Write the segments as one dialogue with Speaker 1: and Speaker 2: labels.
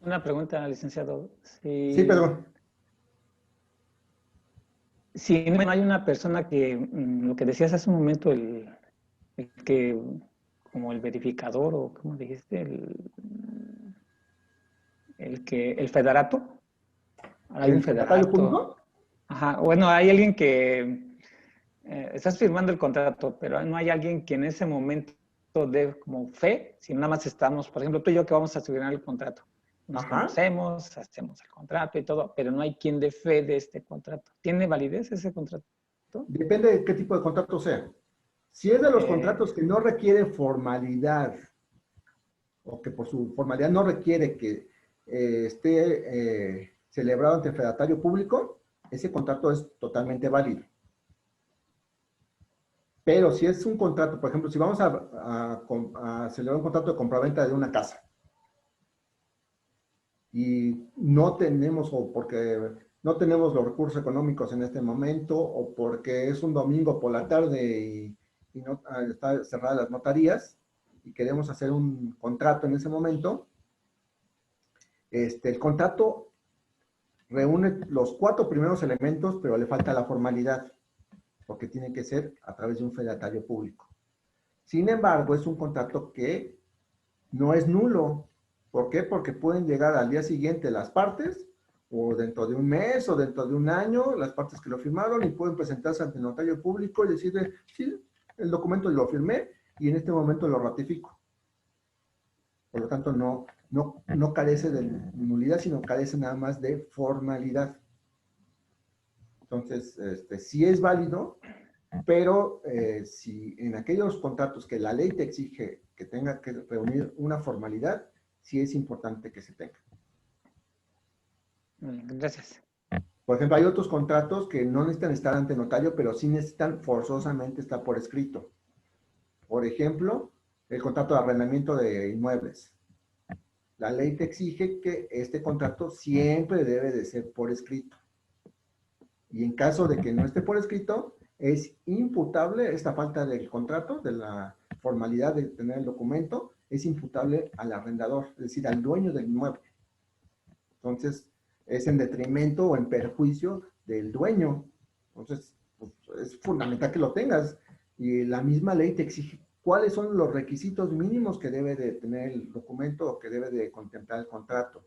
Speaker 1: Una pregunta, licenciado.
Speaker 2: Sí, perdón.
Speaker 1: Si no hay una persona que, lo que decías hace un momento, el que, como el verificador, o como dijiste, el federato, hay un
Speaker 2: ¿El secretario
Speaker 1: federato.
Speaker 2: público?
Speaker 1: Ajá, bueno, hay alguien que estás firmando el contrato, pero no hay alguien que en ese momento dé como fe, si nada más estamos, por ejemplo, tú y yo que vamos a firmar el contrato. Nos
Speaker 2: Ajá.
Speaker 1: conocemos, hacemos el contrato y todo, pero no hay quien dé fe de este contrato. ¿Tiene validez ese contrato?
Speaker 2: Depende de qué tipo de contrato sea. Si es de los
Speaker 1: Eh,
Speaker 2: contratos que no requieren formalidad o que por su formalidad no requiere que esté celebrado ante el fedatario público, ese contrato es totalmente válido. Pero si es un contrato, por ejemplo, si vamos a celebrar un contrato de compraventa de una casa y no tenemos, o porque no tenemos los recursos económicos en este momento, o porque es un domingo por la tarde y no están cerradas las notarías y queremos hacer un contrato en ese momento, el contrato reúne los cuatro primeros elementos, pero le falta la formalidad, porque tiene que ser a través de un fedatario público. Sin embargo, es un contrato que no es nulo. ¿Por qué? Porque pueden llegar al día siguiente las partes, o dentro de un mes, o dentro de un año, las partes que lo firmaron, y pueden presentarse ante el notario público y decirle, sí, el documento lo firmé y en este momento lo ratifico. Por lo tanto, no carece de nulidad, sino carece nada más de formalidad. Entonces, sí es válido, pero si en aquellos contratos que la ley te exige que tenga que reunir una formalidad, sí es importante que se tenga.
Speaker 1: gracias.
Speaker 2: Por ejemplo, hay otros contratos que no necesitan estar ante notario, pero sí necesitan forzosamente estar por escrito. Por ejemplo, el contrato de arrendamiento de inmuebles. La ley te exige que este contrato siempre debe de ser por escrito. Y en caso de que no esté por escrito, es imputable esta falta del contrato, de la formalidad de tener el documento, es imputable al arrendador, es decir, al dueño del inmueble. Entonces, es en detrimento o en perjuicio del dueño. Entonces, pues, es fundamental que lo tengas. Y la misma ley te exige cuáles son los requisitos mínimos que debe de tener el documento o que debe de contemplar el contrato,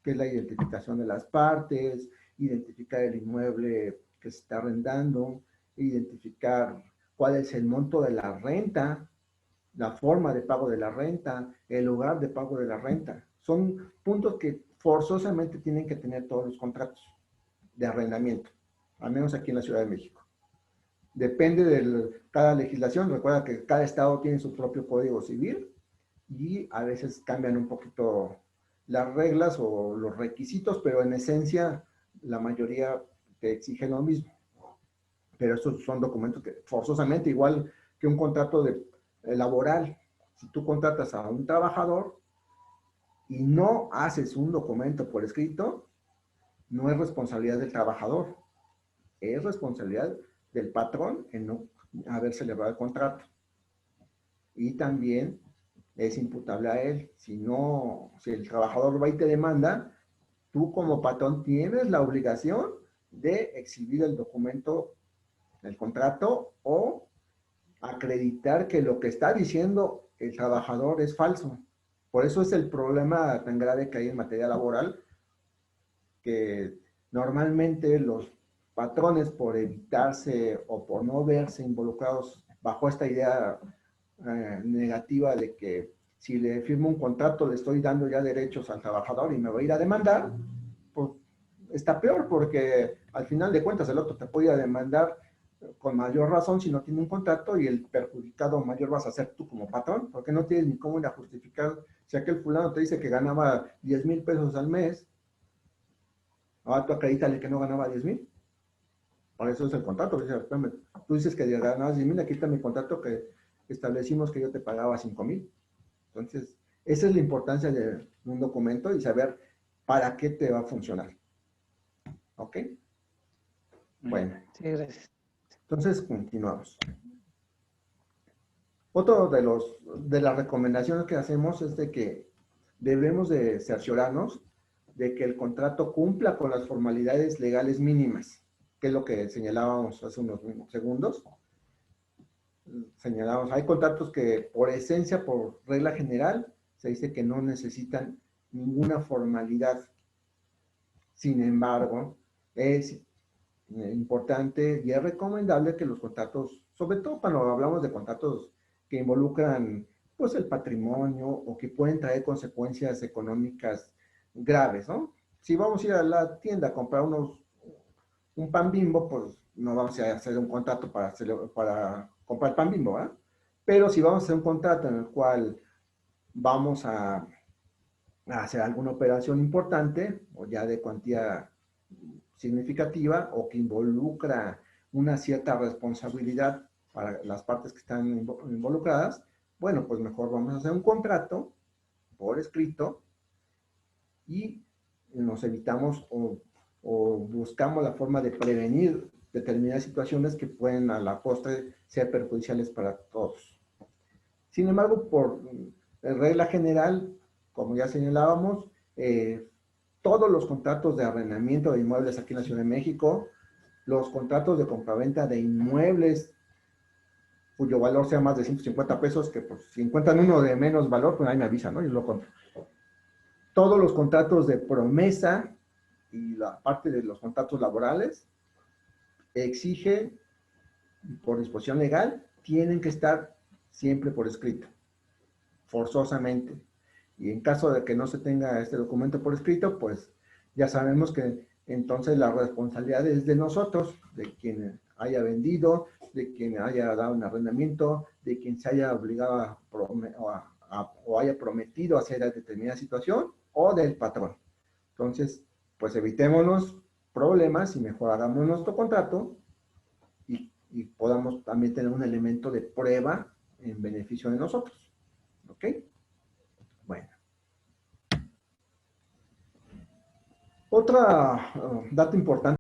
Speaker 2: que es la identificación de las partes, identificar el inmueble que se está arrendando, identificar cuál es el monto de la renta, la forma de pago de la renta, el lugar de pago de la renta. Son puntos que forzosamente tienen que tener todos los contratos de arrendamiento, al menos aquí en la Ciudad de México. Depende de cada legislación, recuerda que cada estado tiene su propio código civil y a veces cambian un poquito las reglas o los requisitos, pero en esencia la mayoría te exige lo mismo. Pero estos son documentos que forzosamente, igual que un contrato laboral, si tú contratas a un trabajador y no haces un documento por escrito, no es responsabilidad del trabajador, es responsabilidad del patrón en no haber celebrado el contrato. Y también es imputable a él. Si no, si el trabajador va y te demanda, tú como patrón tienes la obligación de exhibir el documento, el contrato, o acreditar que lo que está diciendo el trabajador es falso. Por eso es el problema tan grave que hay en materia laboral, que normalmente los patrones, por evitarse o por no verse involucrados bajo esta idea negativa de que si le firmo un contrato le estoy dando ya derechos al trabajador y me va a ir a demandar, pues está peor, porque al final de cuentas el otro te puede ir a demandar con mayor razón si no tiene un contrato, y el perjudicado mayor vas a ser tú como patrón, porque no tienes ni cómo ir a justificar. Si aquel fulano te dice que ganaba 10,000 pesos al mes, ahora tú acredítale que no ganaba 10,000. Por eso es el contrato. Dice, tú dices que ganabas 10,000, aquí está mi contrato que establecimos que yo te pagaba 5,000. Entonces, esa es la importancia de un documento y saber para qué te va a funcionar. ¿Ok? Bueno,
Speaker 1: Sí, gracias.
Speaker 2: entonces continuamos. Otro de las recomendaciones que hacemos es de que debemos de cerciorarnos de que el contrato cumpla con las formalidades legales mínimas, que es lo que señalábamos hace unos segundos. Señalábamos, hay contratos que por esencia, por regla general, se dice que no necesitan ninguna formalidad. Sin embargo, es importante y es recomendable que los contratos, sobre todo cuando hablamos de contratos que involucran pues el patrimonio o que pueden traer consecuencias económicas graves, ¿no? Si vamos a ir a la tienda a comprar un pan Bimbo, pues no vamos a hacer un contrato para comprar pan Bimbo, ¿verdad? Pero si vamos a hacer un contrato en el cual vamos a hacer alguna operación importante o ya de cuantía significativa o que involucra una cierta responsabilidad para las partes que están involucradas, bueno, pues mejor vamos a hacer un contrato por escrito y nos evitamos o buscamos la forma de prevenir determinadas situaciones que pueden a la postre ser perjudiciales para todos. Sin embargo, por regla general, como ya señalábamos, todos los contratos de arrendamiento de inmuebles aquí en la Ciudad de México, los contratos de compraventa de inmuebles cuyo valor sea más de 150 pesos, que pues, si encuentran uno de menos valor, pues ahí me avisan, ¿no? Yo lo compro. Todos los contratos de promesa y la parte de los contratos laborales exige, por disposición legal, tienen que estar siempre por escrito, forzosamente. Y en caso de que no se tenga este documento por escrito, pues ya sabemos que entonces la responsabilidad es de nosotros, de quien haya vendido, de quien haya dado un arrendamiento, de quien se haya obligado o haya prometido hacer determinada situación, o del patrón. Entonces, pues evitémonos problemas y mejor hagamos nuestro contrato y podamos también tener un elemento de prueba en beneficio de nosotros. ¿Ok? Bueno. Otra dato importante